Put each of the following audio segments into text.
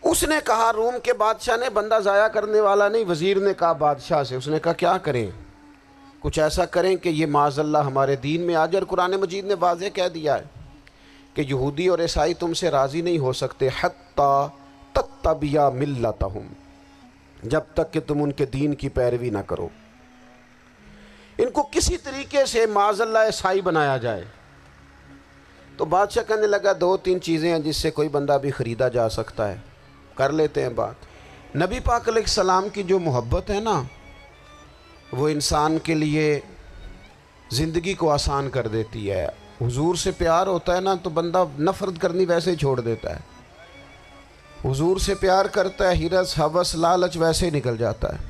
اس نے کہا، روم کے بادشاہ نے، بندہ ضائع کرنے والا نہیں، وزیر نے کہا بادشاہ سے، اس نے کہا کیا کریں؟ کچھ ایسا کریں کہ یہ معاذ اللہ ہمارے دین میں آ جائے۔ اور قرآن مجید نے واضح کہہ دیا ہے کہ یہودی اور عیسائی تم سے راضی نہیں ہو سکتے حتی تتبع ملتہم، جب تک کہ تم ان کے دین کی پیروی نہ کرو، ان کو کسی طریقے سے معاذ اللہ عیسائی بنایا جائے۔ تو بادشاہ کہنے لگا 2-3 چیزیں ہیں جس سے کوئی بندہ بھی خریدا جا سکتا ہے، کر لیتے ہیں بات۔ نبی پاک علیہ السلام کی جو محبت ہے نا، وہ انسان کے لیے زندگی کو آسان کر دیتی ہے۔ حضور سے پیار ہوتا ہے نا تو بندہ نفرت کرنی ویسے ہی چھوڑ دیتا ہے۔ حضور سے پیار کرتا ہے، ہرس ہوس لالچ ویسے ہی نکل جاتا ہے۔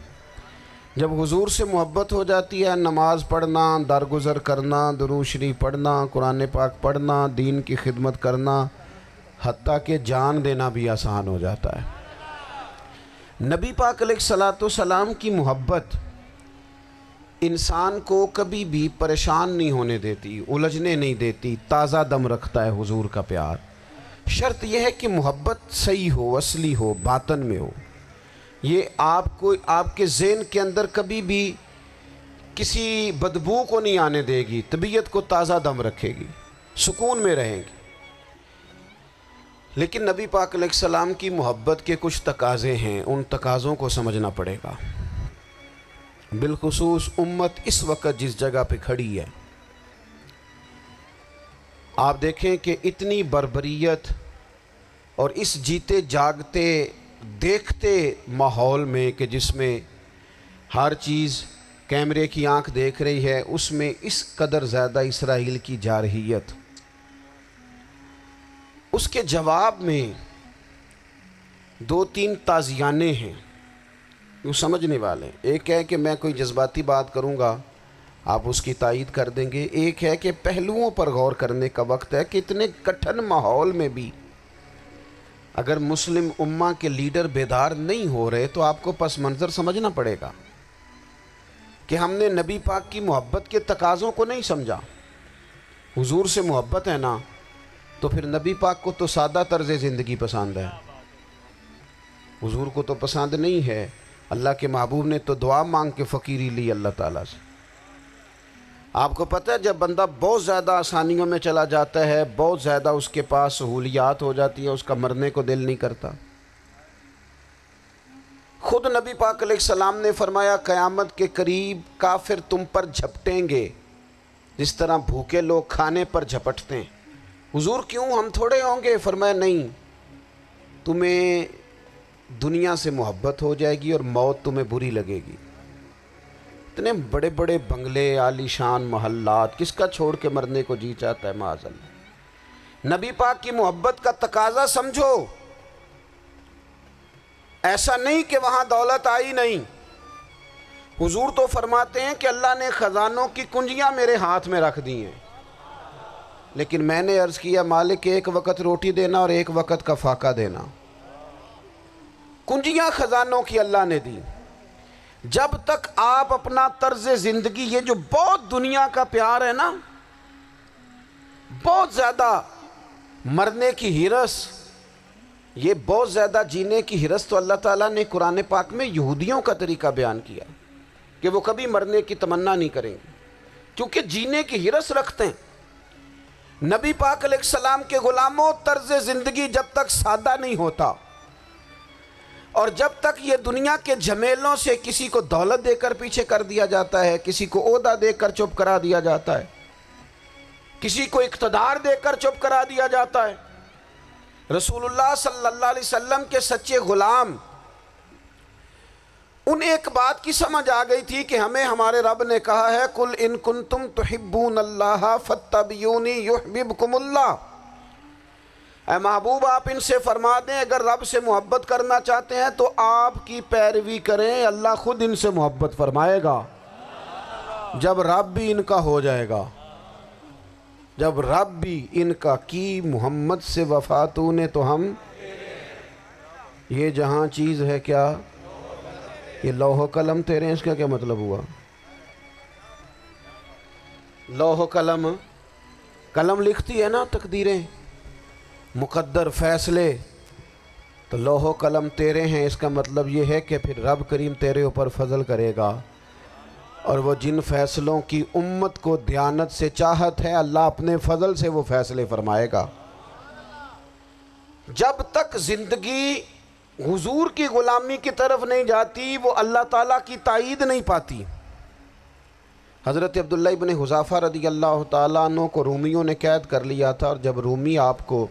جب حضور سے محبت ہو جاتی ہے، نماز پڑھنا، درگزر کرنا، درود شریف پڑھنا، قرآن پاک پڑھنا، دین کی خدمت کرنا، حتیٰ کہ جان دینا بھی آسان ہو جاتا ہے۔ نبی پاک علیہ السلام کی محبت انسان کو کبھی بھی پریشان نہیں ہونے دیتی، الجھنے نہیں دیتی، تازہ دم رکھتا ہے حضور کا پیار۔ شرط یہ ہے کہ محبت صحیح ہو، اصلی ہو، باطن میں ہو۔ یہ آپ کے ذہن کے اندر کبھی بھی کسی بدبو کو نہیں آنے دے گی، طبیعت کو تازہ دم رکھے گی، سکون میں رہیں گی۔ لیکن نبی پاک علیہ السلام کی محبت کے کچھ تقاضے ہیں، ان تقاضوں کو سمجھنا پڑے گا۔ بالخصوص امت اس وقت جس جگہ پہ کھڑی ہے، آپ دیکھیں کہ اتنی بربریت اور اس جیتے جاگتے دیکھتے ماحول میں کہ جس میں ہر چیز کیمرے کی آنکھ دیکھ رہی ہے، اس میں اس قدر زیادہ اسرائیل کی جارحیت، اس کے جواب میں 2-3 تازیانے ہیں وہ سمجھنے والے۔ ایک ہے کہ میں کوئی جذباتی بات کروں گا، آپ اس کی تائید کر دیں گے۔ ایک ہے کہ پہلوؤں پر غور کرنے کا وقت ہے کہ اتنے کٹھن ماحول میں بھی اگر مسلم امہ کے لیڈر بیدار نہیں ہو رہے تو آپ کو پس منظر سمجھنا پڑے گا کہ ہم نے نبی پاک کی محبت کے تقاضوں کو نہیں سمجھا۔ حضور سے محبت ہے نا تو پھر نبی پاک کو تو سادہ طرز زندگی پسند ہے، حضور کو تو پسند نہیں ہے۔ اللہ کے محبوب نے تو دعا مانگ کے فقیری لی اللہ تعالیٰ سے۔ آپ کو پتہ ہے جب بندہ بہت زیادہ آسانیوں میں چلا جاتا ہے، بہت زیادہ اس کے پاس سہولیات ہو جاتی ہے، اس کا مرنے کو دل نہیں کرتا۔ خود نبی پاک علیہ السلام نے فرمایا قیامت کے قریب کافر تم پر جھپٹیں گے جس طرح بھوکے لوگ کھانے پر جھپٹتے ہیں۔ حضور کیوں، ہم تھوڑے ہوں گے؟ فرمایا نہیں، تمہیں دنیا سے محبت ہو جائے گی اور موت تمہیں بری لگے گی۔ اتنے بڑے بڑے بنگلے، عالی شان محلات، کس کا چھوڑ کے مرنے کو جی چاہتا ہے معاذ اللہ۔ نبی پاک کی محبت کا تقاضا سمجھو، ایسا نہیں کہ وہاں دولت آئی نہیں۔ حضور تو فرماتے ہیں کہ اللہ نے خزانوں کی کنجیاں میرے ہاتھ میں رکھ دی ہیں، لیکن میں نے عرض کیا مالک ایک وقت روٹی دینا اور ایک وقت کا فاقہ دینا۔ کنجیاں خزانوں کی اللہ نے دی۔ جب تک آپ اپنا طرز زندگی، یہ جو بہت دنیا کا پیار ہے نا، بہت زیادہ مرنے کی ہرس، یہ بہت زیادہ جینے کی ہرس، تو اللہ تعالیٰ نے قرآن پاک میں یہودیوں کا طریقہ بیان کیا کہ وہ کبھی مرنے کی تمنا نہیں کریں گے کیونکہ جینے کی ہرس رکھتے ہیں۔ نبی پاک علیہ السلام کے غلاموں، طرز زندگی جب تک سادہ نہیں ہوتا اور جب تک یہ دنیا کے جھمیلوں سے کسی کو دولت دے کر پیچھے کر دیا جاتا ہے، کسی کو عہدہ دے کر چپ کرا دیا جاتا ہے، کسی کو اقتدار دے کر چپ کرا دیا جاتا ہے، رسول اللہ صلی اللہ علیہ وسلم کے سچے غلام ان ایک بات کی سمجھ آ گئی تھی کہ ہمیں ہمارے رب نے کہا ہے قُلْ إِن كُنْتُمْ تُحِبُّونَ اللَّهَ فَاتَّبِعُونِي يُحْبِبْكُمُ اللَّهُ۔ اے محبوب آپ ان سے فرما دیں اگر رب سے محبت کرنا چاہتے ہیں تو آپ کی پیروی کریں، اللہ خود ان سے محبت فرمائے گا۔ جب رب بھی ان کا ہو جائے گا، جب رب بھی ان کا کی محمد سے وفاتوں نے تو ہم، یہ جہاں چیز ہے کیا، یہ لوح و قلم تیرے ہیں، اس کا کیا مطلب ہوا؟ لوح و قلم، قلم لکھتی ہے نا تقدیریں، مقدر فیصلے، تو لوح و قلم تیرے ہیں، اس کا مطلب یہ ہے کہ پھر رب کریم تیرے اوپر فضل کرے گا، اور وہ جن فیصلوں کی امت کو دیانت سے چاہت ہے اللہ اپنے فضل سے وہ فیصلے فرمائے گا۔ جب تک زندگی حضور کی غلامی کی طرف نہیں جاتی وہ اللہ تعالیٰ کی تائید نہیں پاتی۔ حضرت عبداللہ ابن حذافہ رضی اللہ تعالیٰ عنہ کو رومیوں نے قید کر لیا تھا، اور جب رومی آپ کو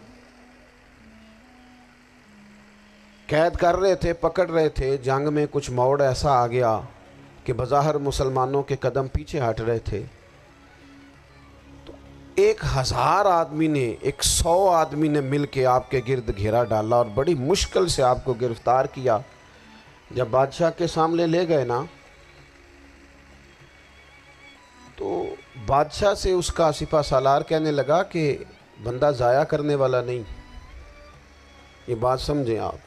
قید کر رہے تھے، پکڑ رہے تھے، جنگ میں کچھ موڑ ایسا آ گیا کہ بظاہر مسلمانوں کے قدم پیچھے ہٹ رہے تھے، تو 1000 آدمی نے 100 آدمی نے مل کے آپ کے گرد گھیرا ڈالا اور بڑی مشکل سے آپ کو گرفتار کیا۔ جب بادشاہ کے سامنے لے گئے نا تو بادشاہ سے اس کا سپہ سالار کہنے لگا کہ بندہ ضائع کرنے والا نہیں، یہ بات سمجھیں آپ،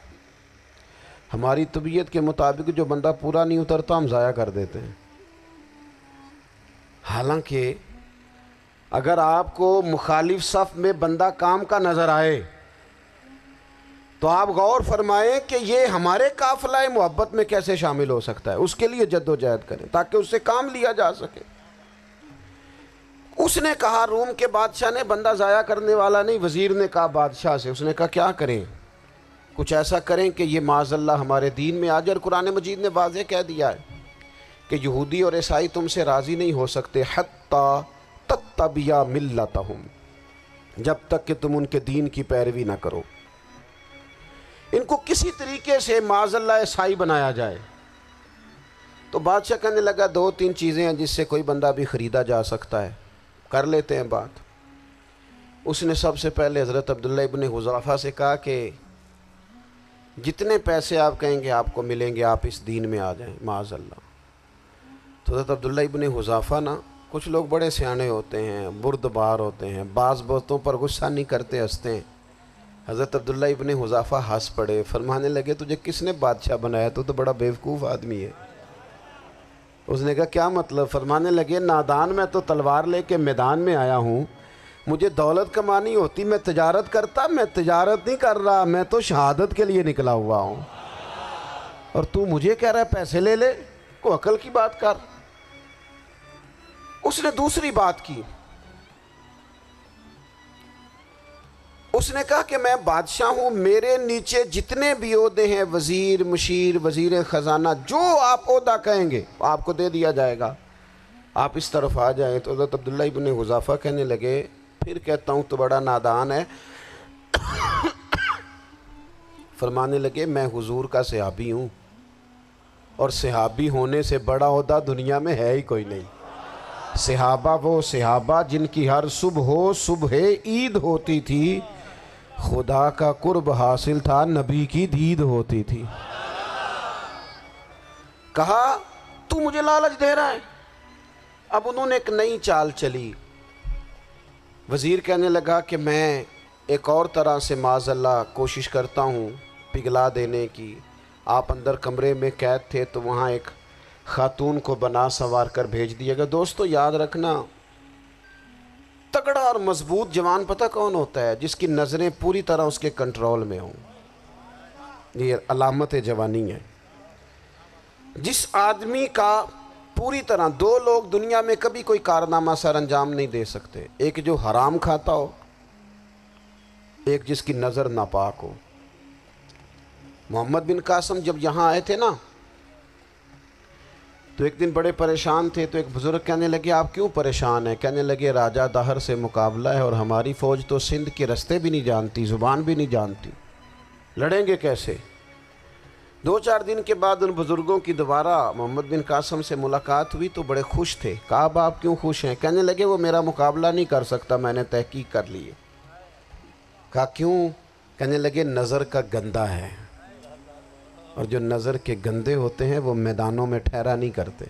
ہماری طبیعت کے مطابق جو بندہ پورا نہیں اترتا ہم ضائع کر دیتے ہیں۔ حالانکہ اگر آپ کو مخالف صف میں بندہ کام کا نظر آئے تو آپ غور فرمائیں کہ یہ ہمارے قافلہ محبت میں کیسے شامل ہو سکتا ہے، اس کے لیے جد و جہد کریں تاکہ اس سے کام لیا جا سکے۔ اس نے کہا، روم کے بادشاہ نے، بندہ ضائع کرنے والا نہیں، وزیر نے کہا بادشاہ سے، اس نے کہا کیا کریں، کچھ ایسا کریں کہ یہ معاذ اللہ ہمارے دین میں آ جائے۔ اور قرآن مجید نے واضح کہہ دیا ہے کہ یہودی اور عیسائی تم سے راضی نہیں ہو سکتے حتی تتبع ملتہم، جب تک کہ تم ان کے دین کی پیروی نہ کرو، ان کو کسی طریقے سے معاذ اللہ عیسائی بنایا جائے۔ تو بادشاہ کہنے لگا 2-3 چیزیں ہیں جس سے کوئی بندہ بھی خریدا جا سکتا ہے، کر لیتے ہیں بات۔ اس نے سب سے پہلے حضرت عبداللہ ابن حذافہ سے کہا کہ جتنے پیسے آپ کہیں گے آپ کو ملیں گے، آپ اس دین میں آ جائیں معاذ اللہ۔ تو حضرت عبداللہ ابن حذافہ نا، کچھ لوگ بڑے سیانے ہوتے ہیں، بردبار ہوتے ہیں، بعض باتوں پر غصہ نہیں کرتے، ہنستے ہیں۔ حضرت عبداللہ ابن حذافہ ہنس پڑے، فرمانے لگے تجھے کس نے بادشاہ بنایا، تو بڑا بیوقوف آدمی ہے۔ اس نے کہا کیا مطلب؟ فرمانے لگے نادان، میں تو تلوار لے کے میدان میں آیا ہوں، مجھے دولت کمانی ہوتی میں تجارت کرتا، میں تجارت نہیں کر رہا، میں تو شہادت کے لیے نکلا ہوا ہوں، اور تو مجھے کہہ رہا ہے پیسے لے لے، کو عقل کی بات کر۔ اس نے دوسری بات کی، اس نے کہا کہ میں بادشاہ ہوں، میرے نیچے جتنے بھی عہدے ہیں، وزیر، مشیر، وزیر خزانہ، جو آپ عہدہ کہیں گے آپ کو دے دیا جائے گا، آپ اس طرف آ جائیں۔ تو حضرت عبداللہ ابن حذافہ کہنے لگے پھر کہتا ہوں تو بڑا نادان ہے۔ فرمانے لگے میں حضور کا صحابی ہوں، اور صحابی ہونے سے بڑا عہدہ دنیا میں ہے ہی کوئی نہیں۔ صحابہ وہ صحابہ جن کی ہر صبح عید ہوتی تھی، خدا کا قرب حاصل تھا، نبی کی دید ہوتی تھی۔ کہا تو مجھے لالچ دے رہا ہے۔ اب انہوں نے ایک نئی چال چلی، وزیر کہنے لگا کہ میں ایک اور طرح سے معاذ اللہ کوشش کرتا ہوں پگھلا دینے کی۔ آپ اندر کمرے میں قید تھے تو وہاں ایک خاتون کو بنا سنوار کر بھیج دیا گیا۔ دوستو یاد رکھنا، تگڑا اور مضبوط جوان پتہ کون ہوتا ہے؟ جس کی نظریں پوری طرح اس کے کنٹرول میں ہوں، یہ علامت جوانی ہے۔ جس آدمی کا پوری طرح، 2 لوگ دنیا میں کبھی کوئی کارنامہ سر انجام نہیں دے سکتے، ایک جو حرام کھاتا ہو، ایک جس کی نظر ناپاک ہو۔ محمد بن قاسم جب یہاں آئے تھے نا تو ایک دن بڑے پریشان تھے، تو ایک بزرگ کہنے لگے آپ کیوں پریشان ہیں؟ کہنے لگے راجہ دہر سے مقابلہ ہے، اور ہماری فوج تو سندھ کے رستے بھی نہیں جانتی، زبان بھی نہیں جانتی، لڑیں گے کیسے؟ 2-4 دن کے بعد ان بزرگوں کی دوبارہ محمد بن قاسم سے ملاقات ہوئی تو بڑے خوش تھے۔ کہا اب آپ کیوں خوش ہیں؟ کہنے لگے وہ میرا مقابلہ نہیں کر سکتا، میں نے تحقیق کر لی ہے۔ کہا کیوں؟ کہنے لگے نظر کا گندہ ہے، اور جو نظر کے گندے ہوتے ہیں وہ میدانوں میں ٹھہرا نہیں کرتے۔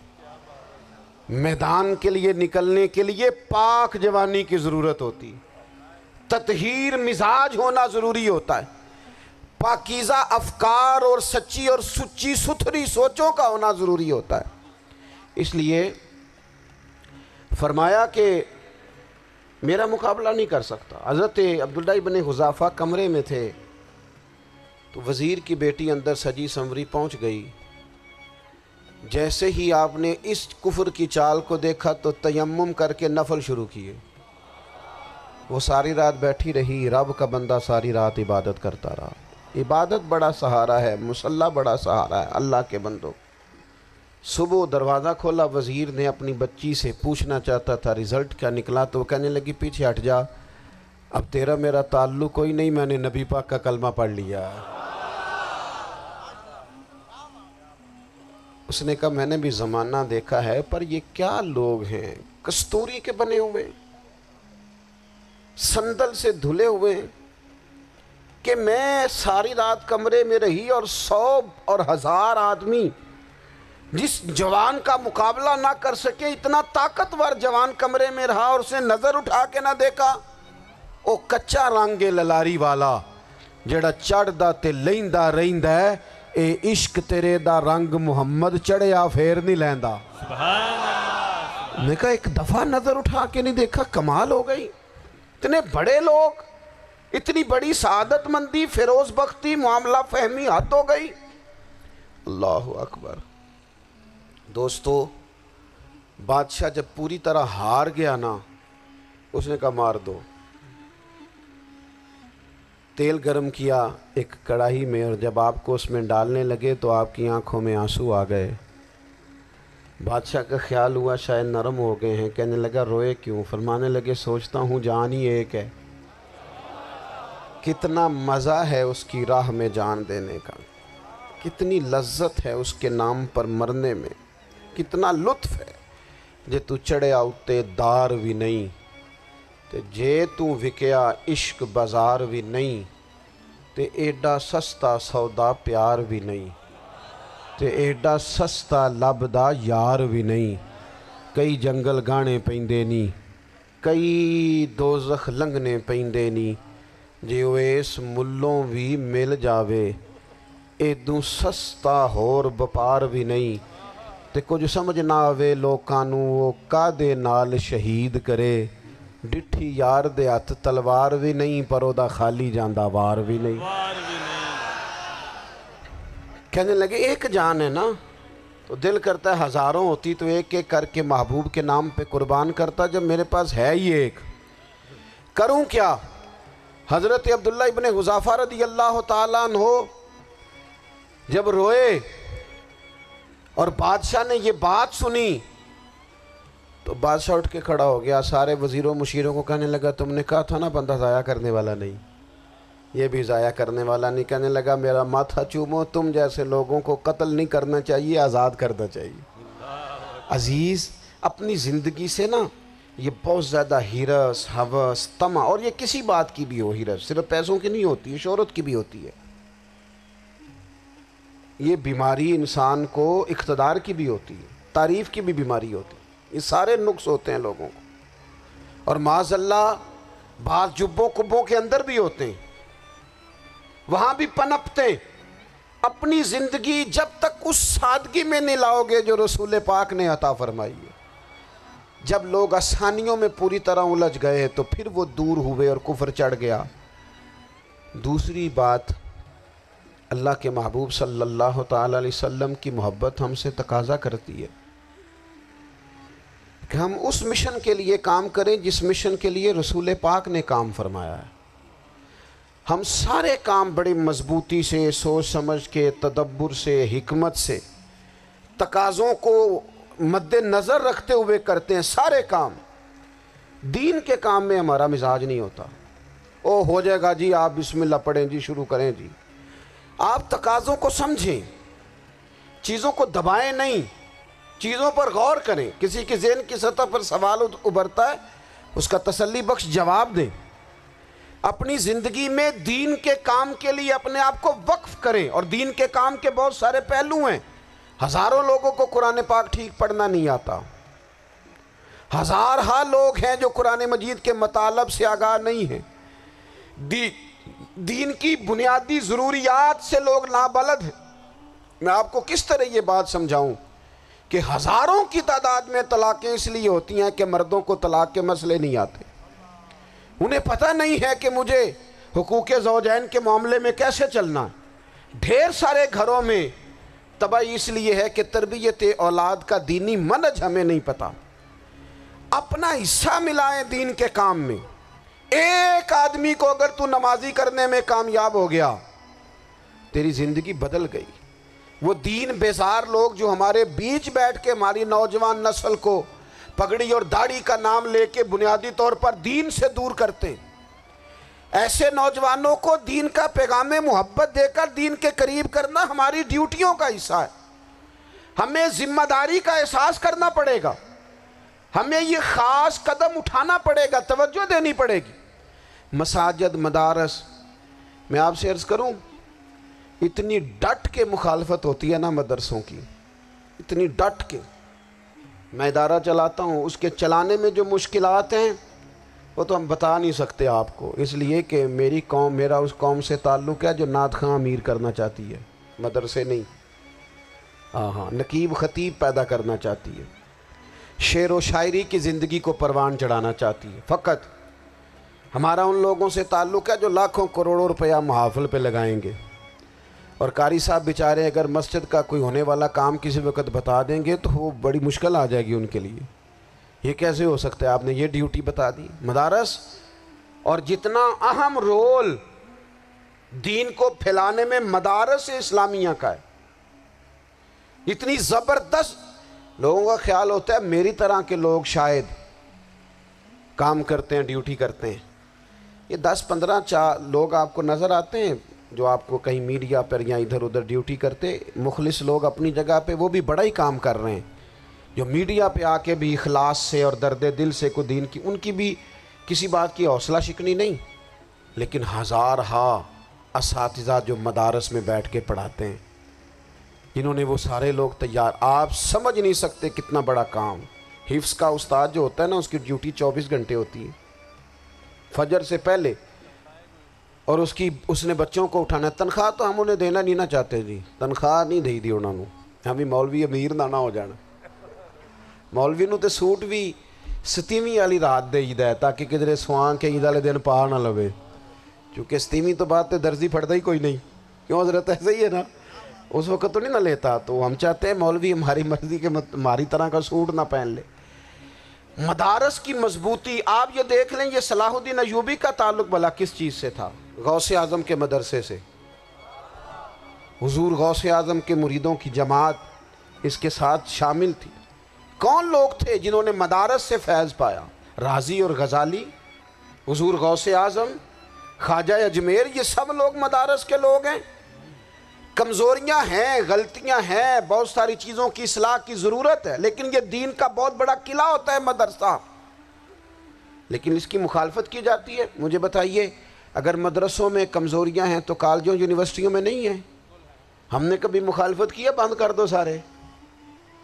میدان کے لیے نکلنے کے لیے پاک جوانی کی ضرورت ہوتی، تطہیر مزاج ہونا ضروری ہوتا ہے، پاکیزہ افکار اور سچی اور سچی ستھری سوچوں کا ہونا ضروری ہوتا ہے۔ اس لیے فرمایا کہ میرا مقابلہ نہیں کر سکتا۔ حضرت عبداللہ ابن حذافہ کمرے میں تھے، تو وزیر کی بیٹی اندر سجی سنوری پہنچ گئی. جیسے ہی آپ نے اس کفر کی چال کو دیکھا تو تیمم کر کے نفل شروع کیے. وہ ساری رات بیٹھی رہی. رب کا بندہ ساری رات عبادت کرتا رہا. عبادت بڑا سہارا ہے، مصلی بڑا سہارا ہے اللہ کے بندوں. صبح دروازہ کھولا، وزیر نے اپنی بچی سے پوچھنا چاہتا تھا رزلٹ کیا نکلا، تو وہ کہنے لگی پیچھے ہٹ جا، اب تیرا میرا تعلق کوئی نہیں، میں نے نبی پاک کا کلمہ پڑھ لیا. اس نے کہا میں نے بھی زمانہ دیکھا ہے، پر یہ کیا لوگ ہیں، کستوری کے بنے ہوئے، سندل سے دھلے ہوئے، کہ میں ساری رات کمرے میں رہی اور 100 اور 1000 آدمی جس جوان کا مقابلہ نہ کر سکے، اتنا طاقتور جوان کمرے میں رہا اور اسے نظر اٹھا کے نہ دیکھا. او کچا رنگ للاری والا جڑا چڑھدا تے لیندا رہندا ہے، اے عشق تیرے دا رنگ محمد چڑھیا پھر نہیں لیندا. میں نے کہا ایک دفعہ نظر اٹھا کے نہیں دیکھا، کمال ہو گئی. اتنے بڑے لوگ، اتنی بڑی سعادت مندی، فیروز بختی، معاملہ فہمی حد ہو گئی. اللہ اکبر. دوستو، بادشاہ جب پوری طرح ہار گیا نا، اس نے کہا مار دو. تیل گرم کیا ایک کڑاہی میں، اور جب آپ کو اس میں ڈالنے لگے تو آپ کی آنکھوں میں آنسو آ گئے. بادشاہ کا خیال ہوا شاید نرم ہو گئے ہیں. کہنے لگا روئے کیوں؟ فرمانے لگے سوچتا ہوں جان ہی ایک ہے، کتنا مزہ ہے اس کی راہ میں جان دینے کا، کتنی لذت ہے اس کے نام پر مرنے میں، کتنا لطف ہے. جے تو چڑھیا اتے دار بھی نہیں، تے جے تو وکیا عشق بازار بھی نہیں، تے ایڈا سستا سودا پیار بھی نہیں، تے ایڈا سستا لبدا یار بھی نہیں. کئی جنگل گانے پیندے نی، کئی دوزخ لنگنے پیندے نی، جے وہ اس ملوں بھی مل جاوے، ایدوں سستا ہور بپار بھی نہیں. تے کچھ سمجھ نہ آوے لوکاں نوں وہ کادے نال شہید کرے، ڈٹھی یار دے ہاتھ تلوار بھی نہیں، پر او دا خالی جاندہ وار بھی نہیں. کہنے لگے ایک جان ہے نا، تو دل کرتا ہے ہزاروں ہوتی تو ایک ایک کر کے محبوب کے نام پہ قربان کرتا. جب میرے پاس ہے ہی ایک، کروں کیا؟ حضرت عبداللہ ابن حذافہ رضی اللہ تعالیٰ عنہ جب روئے اور بادشاہ نے یہ بات سنی تو بادشاہ اٹھ کے کھڑا ہو گیا. سارے وزیروں مشیروں کو کہنے لگا تم نے کہا تھا نا بندہ ضائع کرنے والا نہیں، یہ بھی ضائع کرنے والا نہیں. کہنے لگا میرا ماتھا چومو، تم جیسے لوگوں کو قتل نہیں کرنا چاہیے، آزاد کرنا چاہیے. عزیز، اپنی زندگی سے نا یہ بہت زیادہ ہرس، ہوس، طمع، اور یہ کسی بات کی بھی ہو، ہرس صرف پیسوں کی نہیں ہوتی ہے، شہرت کی بھی ہوتی ہے. یہ بیماری انسان کو اقتدار کی بھی ہوتی ہے، تعریف کی بھی بیماری ہوتی ہے. یہ سارے نقص ہوتے ہیں لوگوں کو، اور معاذ اللہ بعض جبوں کبوں کے اندر بھی ہوتے ہیں، وہاں بھی پنپتے ہیں. اپنی زندگی جب تک اس سادگی میں نہیں لاؤ گے جو رسول پاک نے عطا فرمائی ہے. جب لوگ آسانیوں میں پوری طرح الجھ گئے تو پھر وہ دور ہوئے اور کفر چڑھ گیا. دوسری بات، اللہ کے محبوب صلی اللہ تعالیٰ علیہ وسلم کی محبت ہم سے تقاضا کرتی ہے کہ ہم اس مشن کے لیے کام کریں جس مشن کے لیے رسول پاک نے کام فرمایا ہے. ہم سارے کام بڑی مضبوطی سے، سوچ سمجھ کے، تدبر سے، حکمت سے، تقاضوں کو مد نظر رکھتے ہوئے کرتے ہیں. سارے کام. دین کے کام میں ہمارا مزاج نہیں ہوتا، او ہو جائے گا جی، آپ بسم اللہ پڑھیں جی، شروع کریں جی. آپ تقاضوں کو سمجھیں، چیزوں کو دبائیں نہیں، چیزوں پر غور کریں. کسی کے ذہن کی سطح پر سوال ابھرتا ہے، اس کا تسلی بخش جواب دیں. اپنی زندگی میں دین کے کام کے لیے اپنے آپ کو وقف کریں. اور دین کے کام کے بہت سارے پہلو ہیں. ہزاروں لوگوں کو قرآن پاک ٹھیک پڑھنا نہیں آتا، ہزارہا لوگ ہیں جو قرآن مجید کے مطالب سے آگاہ نہیں ہیں، دین کی بنیادی ضروریات سے لوگ نابلد ہیں. میں آپ کو کس طرح یہ بات سمجھاؤں کہ ہزاروں کی تعداد میں طلاقیں اس لیے ہوتی ہیں کہ مردوں کو طلاق کے مسئلے نہیں آتے. انہیں پتہ نہیں ہے کہ مجھے حقوق زوجین کے معاملے میں کیسے چلنا ہے. ڈھیر سارے گھروں میں تباہی اس لیے ہے کہ تربیت اولاد کا دینی منہج ہمیں نہیں پتا. اپنا حصہ ملائیں دین کے کام میں. ایک آدمی کو اگر تو نمازی کرنے میں کامیاب ہو گیا تیری زندگی بدل گئی. وہ دین بیزار لوگ جو ہمارے بیچ بیٹھ کے ہماری نوجوان نسل کو پگڑی اور داڑھی کا نام لے کے بنیادی طور پر دین سے دور کرتے ہیں، ایسے نوجوانوں کو دین کا پیغام محبت دے کر دین کے قریب کرنا ہماری ڈیوٹیوں کا حصہ ہے. ہمیں ذمہ داری کا احساس کرنا پڑے گا، ہمیں یہ خاص قدم اٹھانا پڑے گا، توجہ دینی پڑے گی. مساجد، مدارس، میں آپ سے عرض کروں اتنی ڈٹ کے مخالفت ہوتی ہے نا مدرسوں کی، اتنی ڈٹ کے. میں ادارہ چلاتا ہوں، اس کے چلانے میں جو مشکلات ہیں وہ تو ہم بتا نہیں سکتے آپ کو، اس لیے کہ میری قوم، میرا اس قوم سے تعلق ہے جو نعت خواں امیر کرنا چاہتی ہے، مدرسے نہیں. ہاں نقیب خطیب پیدا کرنا چاہتی ہے، شعر و شاعری کی زندگی کو پروان چڑھانا چاہتی ہے. فقط ہمارا ان لوگوں سے تعلق ہے جو لاکھوں کروڑوں روپیہ محافل پہ لگائیں گے، اور قاری صاحب بیچارے اگر مسجد کا کوئی ہونے والا کام کسی وقت بتا دیں گے تو وہ بڑی مشکل آ جائے گی ان کے لیے. یہ کیسے ہو سکتا ہے، آپ نے یہ ڈیوٹی بتا دی. مدارس اور جتنا اہم رول دین کو پھیلانے میں مدارس اسلامیہ کا ہے، اتنی زبردست. لوگوں کا خیال ہوتا ہے میری طرح کے لوگ شاید کام کرتے ہیں، ڈیوٹی کرتے ہیں. یہ 10-15 لوگ آپ کو نظر آتے ہیں جو آپ کو کہیں میڈیا پر یا ادھر ادھر ڈیوٹی کرتے، مخلص لوگ اپنی جگہ پہ، وہ بھی بڑا ہی کام کر رہے ہیں، جو میڈیا پہ آ کے بھی اخلاص سے اور درد دل سے کو دین کی، ان کی بھی کسی بات کی حوصلہ شکنی نہیں. لیکن ہزارہا اساتذہ جو مدارس میں بیٹھ کے پڑھاتے ہیں، جنہوں نے وہ سارے لوگ تیار، آپ سمجھ نہیں سکتے کتنا بڑا کام. حفظ کا استاد جو ہوتا ہے نا، اس کی ڈیوٹی 24 گھنٹے ہوتی ہے فجر سے پہلے، اور اس نے بچوں کو اٹھانا ہے. تنخواہ تو ہم انہیں دینا نہیں نہ چاہتے جی، تنخواہ نہیں دے دی انہوں نے. ہمیں مولوی امیر نہ ہو جانا، مولوی نو تے سوٹ بھی 27ویں والی رات دے ہے تاکہ کدھر سوان کے عید والے دن پا نہ لوے، چونکہ 27ویں تو بات تے درزی پھڑتا ہی کوئی نہیں. کیوں حضرت ایسے ہی ہے نا، اس وقت تو نہیں نہ لیتا. تو ہم چاہتے ہیں مولوی ہماری مرضی کے ہماری طرح کا سوٹ نہ پہن لے. مدارس کی مضبوطی آپ یہ دیکھ لیں، یہ صلاح الدین ایوبی کا تعلق بھلا کس چیز سے تھا؟ غوث اعظم کے مدرسے سے. حضور غوث اعظم کے مریدوں کی جماعت اس کے ساتھ شامل تھی. کون لوگ تھے جنہوں نے مدارس سے فیض پایا؟ رازی اور غزالی، حضور غوث اعظم، خواجہ اجمیر، یہ سب لوگ مدارس کے لوگ ہیں. کمزوریاں ہیں، غلطیاں ہیں، بہت ساری چیزوں کی اصلاح کی ضرورت ہے، لیکن یہ دین کا بہت بڑا قلعہ ہوتا ہے مدرسہ. لیکن اس کی مخالفت کی جاتی ہے. مجھے بتائیے اگر مدرسوں میں کمزوریاں ہیں تو کالجوں یونیورسٹیوں میں نہیں ہیں؟ ہم نے کبھی مخالفت کی ہے بند کر دو سارے؟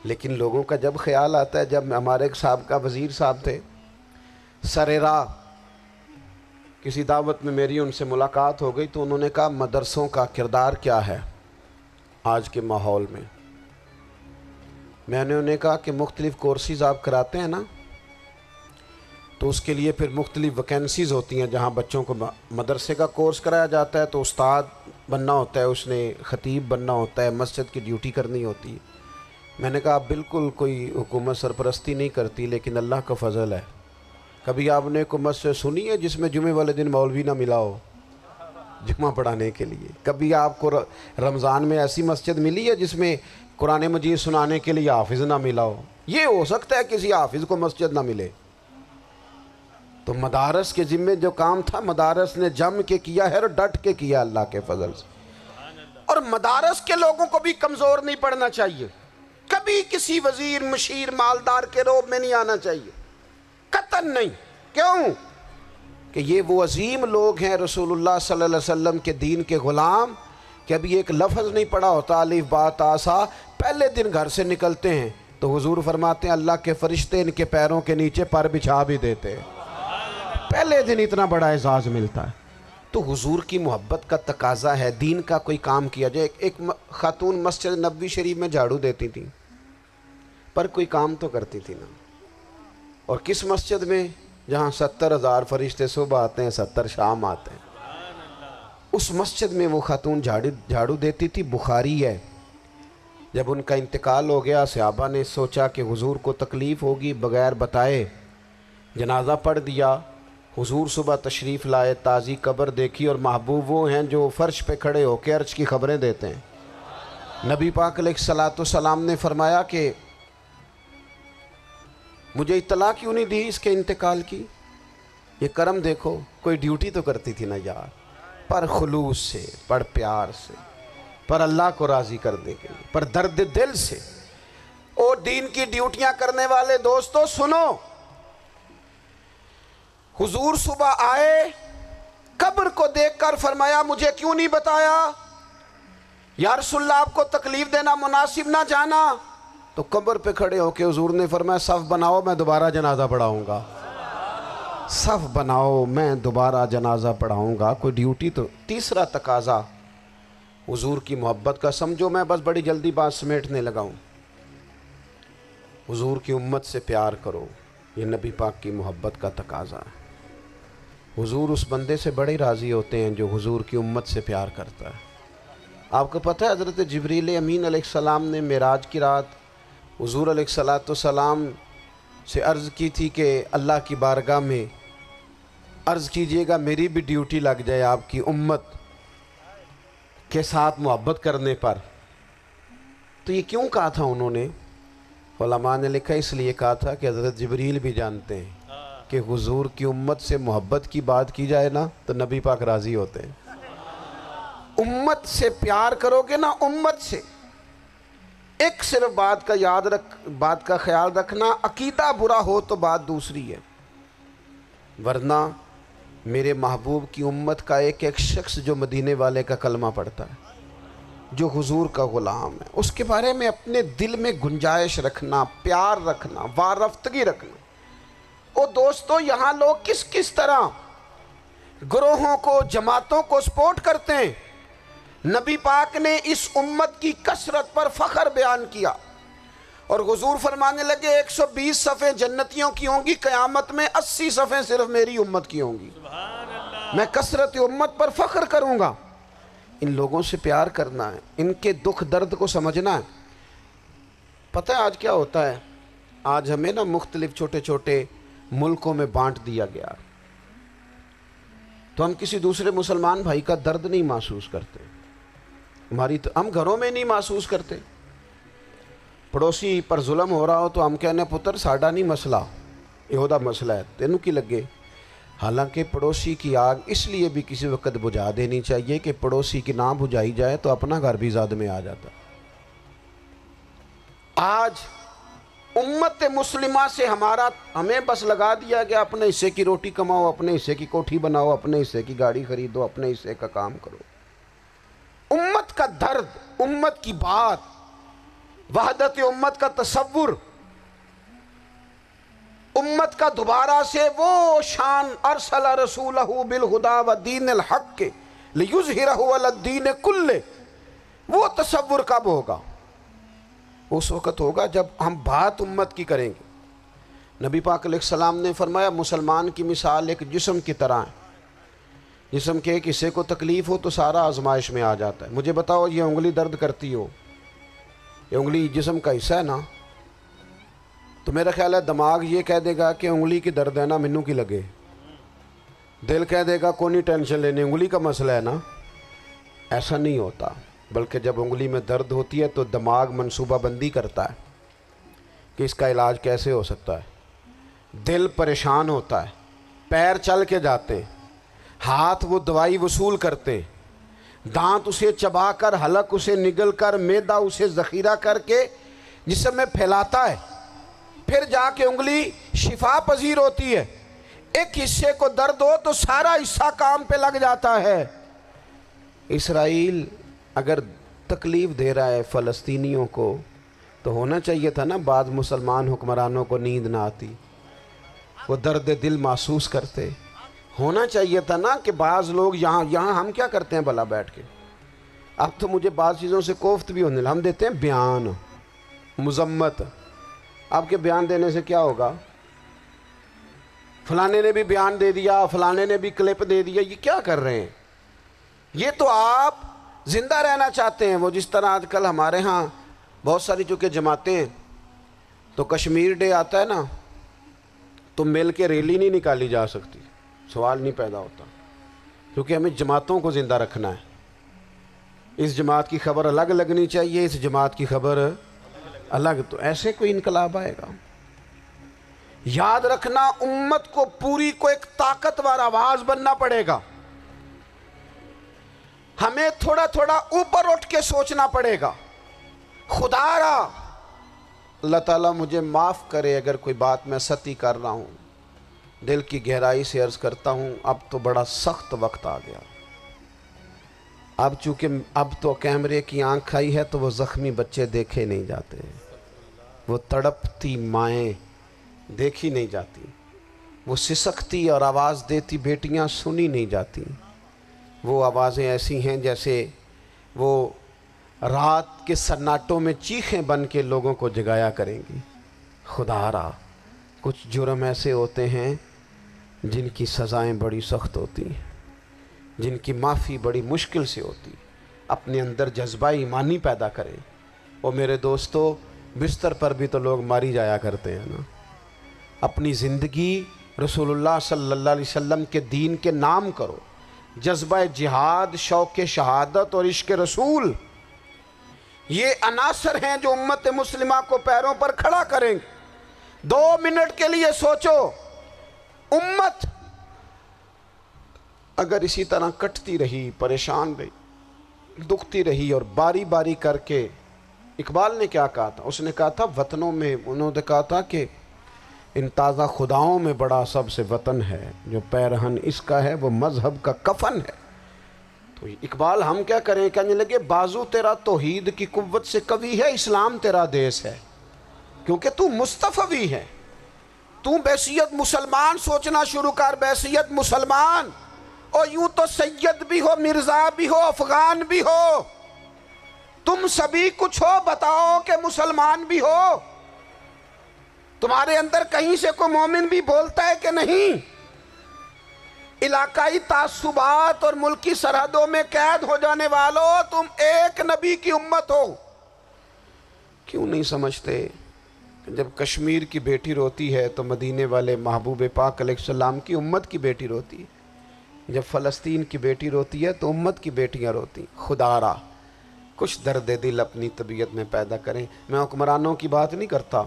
لیکن لوگوں کا جب خیال آتا ہے، جب ہمارے ایک سابقہ وزیر صاحب تھے سر راہ، کسی دعوت میں میری ان سے ملاقات ہو گئی تو انہوں نے کہا مدرسوں کا کردار کیا ہے آج کے ماحول میں؟ میں نے انہیں کہا کہ مختلف کورسز آپ کراتے ہیں نا، تو اس کے لیے پھر مختلف ویکینسیز ہوتی ہیں. جہاں بچوں کو مدرسے کا کورس کرایا جاتا ہے تو استاد بننا ہوتا ہے، اس نے خطیب بننا ہوتا ہے، مسجد کی ڈیوٹی کرنی ہوتی ہے. میں نے کہا آپ بالکل کوئی حکومت سرپرستی نہیں کرتی، لیکن اللہ کا فضل ہے. کبھی آپ نے حکومت سے سنی ہے جس میں جمعے والے دن مولوی نہ ملا ہو جمعہ پڑھانے کے لیے؟ کبھی آپ کو رمضان میں ایسی مسجد ملی ہے جس میں قرآن مجید سنانے کے لیے حافظ نہ ملا ہو؟ یہ ہو سکتا ہے کسی حافظ کو مسجد نہ ملے. تو مدارس کے ذمے جو کام تھا مدارس نے جم کے کیا ہے اور ڈٹ کے کیا اللہ کے فضل سے. اور مدارس کے لوگوں کو بھی کمزور نہیں پڑنا چاہیے، کبھی کسی وزیر، مشیر، مالدار کے روب میں نہیں آنا چاہیے، قطعاً نہیں. کیوں کہ یہ وہ عظیم لوگ ہیں رسول اللہ صلی اللہ علیہ وسلم کے دین کے غلام، کہ ابھی ایک لفظ نہیں پڑھا ہوتا الف با تا سا، پہلے دن گھر سے نکلتے ہیں تو حضور فرماتے ہیں اللہ کے فرشتے ان کے پیروں کے نیچے پر بچھا بھی دیتے ہیں. پہلے دن اتنا بڑا اعزاز ملتا ہے. تو حضور کی محبت کا تقاضا ہے دین کا کوئی کام کیا جائے. ایک خاتون مسجد نبوی شریف میں جھاڑو دیتی تھیں پر کوئی کام تو کرتی تھی نا. اور کس مسجد میں؟ جہاں 70,000 فرشتے صبح آتے ہیں، 70 شام آتے ہیں. اس مسجد میں وہ خاتون جھاڑو دیتی تھی، بخاری ہے۔ جب ان کا انتقال ہو گیا، صحابہ نے سوچا کہ حضور کو تکلیف ہوگی، بغیر بتائے جنازہ پڑھ دیا۔ حضور صبح تشریف لائے، تازی قبر دیکھی، اور محبوب وہ ہیں جو فرش پہ کھڑے ہو کے عرش کی خبریں دیتے ہیں۔ نبی پاک علیہ الصلوۃ والسلام نے فرمایا کہ مجھے اطلاع کیوں نہیں دی اس کے انتقال کی؟ یہ کرم دیکھو، کوئی ڈیوٹی تو کرتی تھی نا یار، پر خلوص سے، پر پیار سے، پر اللہ کو راضی کرنے کے لیے، پر درد دل سے۔ اور دین کی ڈیوٹیاں کرنے والے دوستو سنو، حضور صبح آئے، قبر کو دیکھ کر فرمایا مجھے کیوں نہیں بتایا؟ یا رسول اللہ آپ کو تکلیف دینا مناسب نہ جانا؟ تو قبر پہ کھڑے ہو کے حضور نے فرمایا صف بناؤ، میں دوبارہ جنازہ پڑھاؤں گا۔ صف بناؤ، میں دوبارہ جنازہ پڑھاؤں گا۔ کوئی ڈیوٹی تو۔ تیسرا تقاضا حضور کی محبت کا، سمجھو میں بس بڑی جلدی بات سمیٹنے لگا ہوں۔ حضور کی امت سے پیار کرو، یہ نبی پاک کی محبت کا تقاضا ہے۔ حضور اس بندے سے بڑے راضی ہوتے ہیں جو حضور کی امت سے پیار کرتا ہے۔ آپ کو پتہ ہے حضرت جبریل امین علیہ السلام نے معراج کی رات حضور علیہ الصلوۃ والسلام سے عرض کی تھی کہ اللہ کی بارگاہ میں عرض کیجئے گا میری بھی ڈیوٹی لگ جائے آپ کی امت کے ساتھ محبت کرنے پر۔ تو یہ کیوں کہا تھا انہوں نے؟ علماء نے لکھا اس لیے کہا تھا کہ حضرت جبریل بھی جانتے ہیں کہ حضور کی امت سے محبت کی بات کی جائے نا تو نبی پاک راضی ہوتے ہیں۔ امت سے پیار کرو گے نا، امت سے۔ ایک صرف بات کا خیال رکھنا، عقیدہ برا ہو تو بات دوسری ہے، ورنہ میرے محبوب کی امت کا ایک ایک شخص جو مدینے والے کا کلمہ پڑھتا ہے، جو حضور کا غلام ہے، اس کے بارے میں اپنے دل میں گنجائش رکھنا، پیار رکھنا، وارفتگی رکھنا۔ اور دوستو یہاں لوگ کس طرح گروہوں کو، جماعتوں کو سپورٹ کرتے ہیں۔ نبی پاک نے اس امت کی کثرت پر فخر بیان کیا، اور حضور فرمانے لگے 120 صفیں جنتیوں کی ہوں گی، قیامت میں 80 صفیں صرف میری امت کی ہوں گی۔ میں کثرت امت پر فخر کروں گا۔ ان لوگوں سے پیار کرنا ہے، ان کے دکھ درد کو سمجھنا ہے۔ پتہ ہے آج کیا ہوتا ہے؟ آج ہمیں نا مختلف چھوٹے چھوٹے ملکوں میں بانٹ دیا گیا، تو ہم کسی دوسرے مسلمان بھائی کا درد نہیں محسوس کرتے، ہم گھروں میں نہیں محسوس کرتے۔ پڑوسی پر ظلم ہو رہا ہو تو ہم کہنے پتر ساڈا نہیں مسئلہ، یہ دا مسئلہ ہے، تینوں کی لگے۔ حالانکہ پڑوسی کی آگ اس لیے بھی کسی وقت بجھا دینی چاہیے کہ پڑوسی کی نہ بجھائی جائے تو اپنا گھر بھی زاد میں آ جاتا۔ آج امت مسلمہ سے ہمیں بس لگا دیا گیا اپنے حصے کی روٹی کماؤ، اپنے حصے کی کوٹھی بناؤ، اپنے حصے کی گاڑی خریدو، اپنے حصے کا کام کرو۔ امت کا درد، امت کی بات، وحدت امت کا تصور، امت کا دوبارہ سے وہ شان ارسل رسولہ بالہدی ودین الحق لیظہرہ علی الدین کلہ، وہ تصور کب ہوگا؟ اس وقت ہوگا جب ہم بات امت کی کریں گے۔ نبی پاک علیہ السلام نے فرمایا مسلمان کی مثال ایک جسم کی طرح ہے، جسم کے ایک حصے کو تکلیف ہو تو سارا آزمائش میں آ جاتا ہے۔ مجھے بتاؤ یہ انگلی درد کرتی ہو، یہ انگلی جسم کا حصہ ہے نا، تو میرا خیال ہے دماغ یہ کہہ دے گا کہ انگلی کی درد ہے نا منو کی لگے، دل کہہ دے گا کوئی نہیں ٹینشن لینے، انگلی کا مسئلہ ہے نا۔ ایسا نہیں ہوتا، بلکہ جب انگلی میں درد ہوتی ہے تو دماغ منصوبہ بندی کرتا ہے کہ اس کا علاج کیسے ہو سکتا ہے، دل پریشان ہوتا ہے، پیر چل کے جاتے، ہاتھ وہ دوائی وصول کرتے، دانت اسے چبا کر، حلق اسے نگل کر، معدہ اسے ذخیرہ کر کے جسم میں پھیلاتا ہے، پھر جا کے انگلی شفا پذیر ہوتی ہے۔ ایک حصے کو درد ہو تو سارا حصہ کام پہ لگ جاتا ہے۔ اسرائیل اگر تکلیف دے رہا ہے فلسطینیوں کو تو ہونا چاہیے تھا نا بعض مسلمان حکمرانوں کو نیند نہ آتی، وہ درد دل محسوس کرتے۔ ہونا چاہیے تھا نا کہ بعض لوگ یہاں ہم کیا کرتے ہیں بھلا بیٹھ کے؟ اب تو مجھے بعض چیزوں سے کوفت بھی ہونے لگا، ہم دیتے ہیں بیان، مذمت۔ آپ کے بیان دینے سے کیا ہوگا؟ فلانے نے بھی بیان دے دیا، فلانے نے بھی کلپ دے دیا، یہ کیا کر رہے ہیں؟ یہ تو آپ زندہ رہنا چاہتے ہیں. وہ جس طرح آج کل ہمارے ہاں بہت ساری چونکہ جماعتیں ہیں تو کشمیر ڈے آتا ہے نا تو مل کے ریلی نہیں نکالی جا سکتی, سوال نہیں پیدا ہوتا, کیونکہ ہمیں جماعتوں کو زندہ رکھنا ہے. اس جماعت کی خبر الگ لگنی چاہیے, اس جماعت کی خبر الگ. تو ایسے کوئی انقلاب آئے گا؟ یاد رکھنا امت کو پوری کو ایک طاقتور آواز بننا پڑے گا. ہمیں تھوڑا تھوڑا اوپر اٹھ کے سوچنا پڑے گا. خدا را اللہ تعالیٰ مجھے معاف کرے اگر کوئی بات میں سطحی کر رہا ہوں, دل کی گہرائی سے عرض کرتا ہوں اب تو بڑا سخت وقت آ گیا. اب چونکہ اب تو کیمرے کی آنکھ آئی ہے تو وہ زخمی بچے دیکھے نہیں جاتے, وہ تڑپتی مائیں دیکھی نہیں جاتی, وہ سسکتی اور آواز دیتی بیٹیاں سنی نہیں جاتی. وہ آوازیں ایسی ہیں جیسے وہ رات کے سناٹوں میں چیخیں بن کے لوگوں کو جگایا کریں گی. خدا را کچھ جرم ایسے ہوتے ہیں جن کی سزائیں بڑی سخت ہوتی ہیں, جن کی معافی بڑی مشکل سے ہوتی. اپنے اندر جذبہ ایمانی پیدا کریں. اور میرے دوستو بستر پر بھی تو لوگ ماری جایا کرتے ہیں نا. اپنی زندگی رسول اللہ صلی اللہ علیہ وسلم کے دین کے نام کرو. جذبہ جہاد, شوق شہادت اور عشق رسول, یہ عناصر ہیں جو امت مسلمہ کو پیروں پر کھڑا کریں گے. 2 منٹ کے لیے سوچو, امت اگر اسی طرح کٹتی رہی, پریشان رہی, دکھتی رہی اور باری باری کر کے, اقبال نے کیا کہا تھا؟ اس نے کہا تھا وطنوں میں, انہوں نے کہا تھا کہ ان تازہ خداؤں میں بڑا سب سے وطن ہے, جو پیرہن اس کا ہے وہ مذہب کا کفن ہے. تو اقبال ہم کیا کریں, کہنے لگے بازو تیرا توحید کی قوت سے قوی ہے, اسلام تیرا دیس ہے, کیونکہ تو مصطفی ہے. تو بحیثیت مسلمان سوچنا شروع کر, بحیثیت مسلمان. اور یوں تو سید بھی ہو, مرزا بھی ہو, افغان بھی ہو, تم سبھی کچھ ہو, بتاؤ کہ مسلمان بھی ہو. تمہارے اندر کہیں سے کوئی مومن بھی بولتا ہے کہ نہیں؟ علاقائی تعصبات اور ملکی سرحدوں میں قید ہو جانے والوں, تم ایک نبی کی امت ہو. کیوں نہیں سمجھتے کہ جب کشمیر کی بیٹی روتی ہے تو مدینے والے محبوب پاک علیہ السلام کی امت کی بیٹی روتی ہے, جب فلسطین کی بیٹی روتی ہے تو امت کی بیٹیاں روتی. خدا را کچھ درد دل اپنی طبیعت میں پیدا کریں. میں حکمرانوں کی بات نہیں کرتا,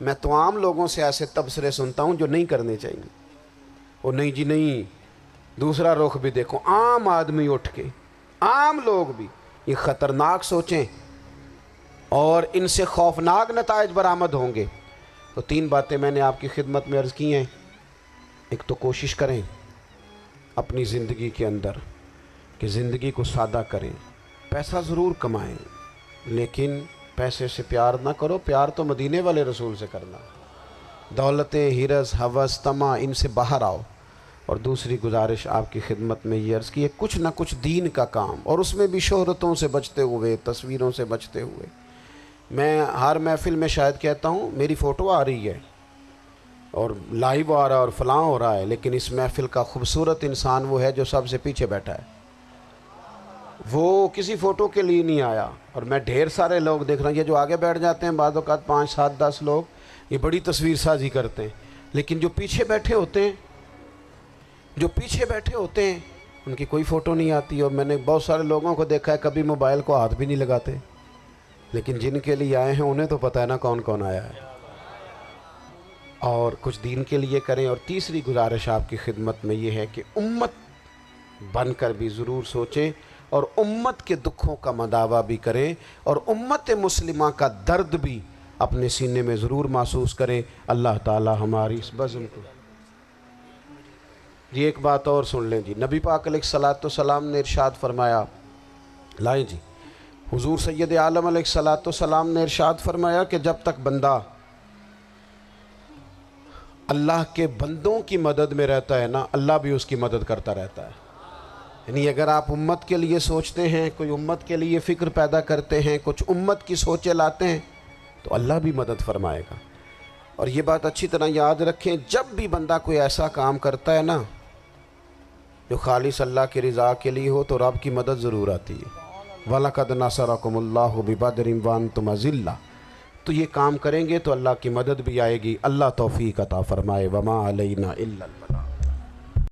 میں تو عام لوگوں سے ایسے تبصرے سنتا ہوں جو نہیں کرنے چاہیے. وہ نہیں جی نہیں, دوسرا رخ بھی دیکھو. عام آدمی اٹھ کے, عام لوگ بھی یہ خطرناک سوچیں اور ان سے خوفناک نتائج برآمد ہوں گے. تو 3 باتیں میں نے آپ کی خدمت میں عرض کی ہیں. ایک تو کوشش کریں اپنی زندگی کے اندر کہ زندگی کو سادہ کریں. پیسہ ضرور کمائیں لیکن پیسے سے پیار نہ کرو, پیار تو مدینے والے رسول سے کرنا. دولتیں, ہرس, ہوس, طمع, ان سے باہر آؤ. اور دوسری گزارش آپ کی خدمت میں یہ عرض کی ہے, کچھ نہ کچھ دین کا کام, اور اس میں بھی شہرتوں سے بچتے ہوئے, تصویروں سے بچتے ہوئے. میں ہر محفل میں شاید کہتا ہوں میری فوٹو آ رہی ہے اور لائیو آ رہا ہے اور فلاں ہو رہا ہے, لیکن اس محفل کا خوبصورت انسان وہ ہے جو سب سے پیچھے بیٹھا ہے. وہ کسی فوٹو کے لیے نہیں آیا. اور میں ڈھیر سارے لوگ دیکھ رہا ہوں, یہ جو آگے بیٹھ جاتے ہیں بعض اوقات 5, 7, 10 لوگ, یہ بڑی تصویر سازی کرتے ہیں, لیکن جو پیچھے بیٹھے ہوتے ہیں, جو پیچھے بیٹھے ہوتے ہیں ان کی کوئی فوٹو نہیں آتی. اور میں نے بہت سارے لوگوں کو دیکھا ہے کبھی موبائل کو ہاتھ بھی نہیں لگاتے, لیکن جن کے لیے آئے ہیں انہیں تو پتہ ہے نا کون کون آیا ہے. اور کچھ دین کے لیے کریں. اور تیسری گزارش آپ کی خدمت میں یہ ہے کہ امت بن کر بھی ضرور سوچیں اور امت کے دکھوں کا مداوع بھی کریں اور امت مسلمہ کا درد بھی اپنے سینے میں ضرور محسوس کریں. اللہ تعالی ہماری اس بزم کو. جی ایک بات اور سن لیں جی, نبی پاک علیہ السلام نے ارشاد فرمایا, لائیں جی, حضور سید عالم علیہ السلام نے ارشاد فرمایا کہ جب تک بندہ اللہ کے بندوں کی مدد میں رہتا ہے نا, اللہ بھی اس کی مدد کرتا رہتا ہے. یعنی اگر آپ امت کے لیے سوچتے ہیں, کوئی امت کے لیے فکر پیدا کرتے ہیں, کچھ امت کی سوچیں لاتے ہیں, تو اللہ بھی مدد فرمائے گا. اور یہ بات اچھی طرح یاد رکھیں, جب بھی بندہ کوئی ایسا کام کرتا ہے نا جو خالص اللہ کی رضا کے لیے ہو تو رب کی مدد ضرور آتی ہے۔ وَلَقَدْ نَصَرَكُمُ اللَّهُ بِبَدْرٍ وَأَنْتُمْ أَذِلَّةٌ، تو یہ کام کریں گے تو اللہ کی مدد بھی آئے گی۔ اللہ توفیق عطا فرمائے۔ وَمَا عَلَيْنَا إِلَّا الْبَلَاغُ۔